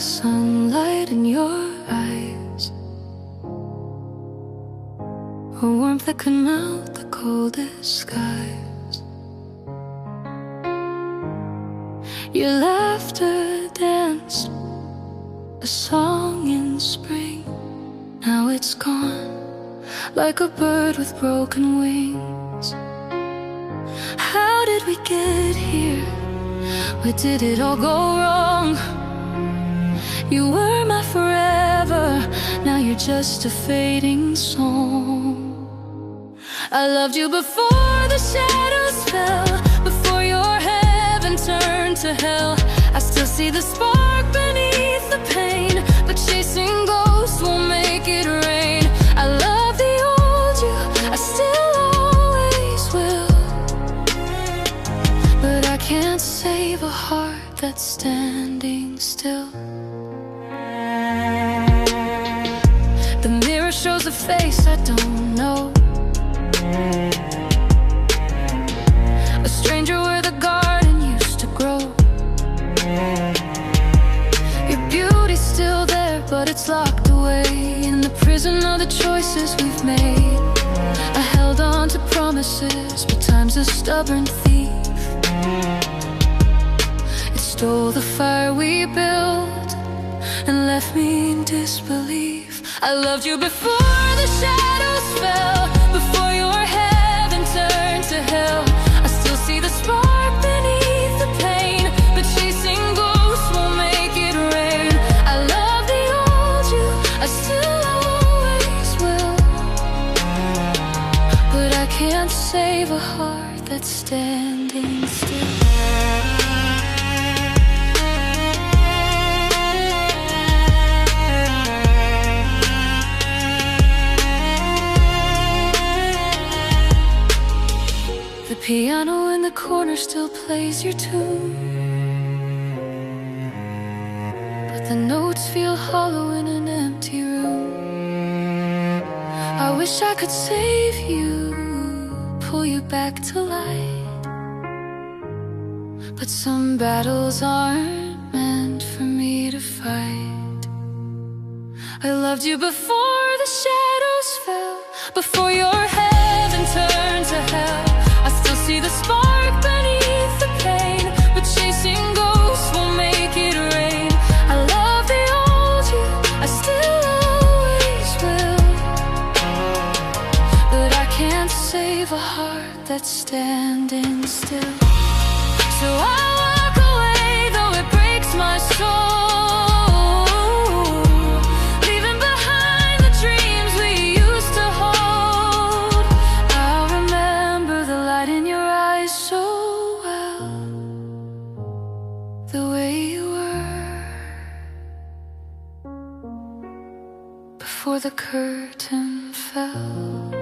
the sunlight in your eyes, a warmth that could melt the coldest skies. Your laughter danced a song in spring. Now it's gone, like a bird with broken wings. How did we get here? Where did it all go wrong? You were my forever, now you're just a fading song. I loved you before the shadows fell, before your heaven turned to hell. I still see the spark beneath the pain, but chasing ghosts won't make it rain. I love the old you, I still always will, but I can't save a heart that's standing still. The mirror shows a face I don't know, a stranger where the garden used to grow. Your beauty's still there, but it's locked away in the prison of the choices we've made. I held on to promises, but time's a stubborn thief. It stole the fire we built and left me in disbelief. I loved you before the shadows fell, before your heaven turned to hell. I still see the spark beneath the pain, but chasing ghosts won't make it rain. I love the old you, I still always will, but I can't save a heart that's standing still. The piano in the corner still plays your tune, but the notes feel hollow in an empty room. I wish I could save you, pull you back to light, but some battles aren't meant for me to fight. I loved you before the shadows fell, before your heaven turned to hell. I still see the spark beneath the pain, but chasing ghosts won't make it rain. I love the old you, I still always will, but I can't save a heart that's standing still. So I walk away, though it breaks my soul, leaving behind the dreams we used to hold. I remember the light in your eyes so well, the way you were before the curtain fell.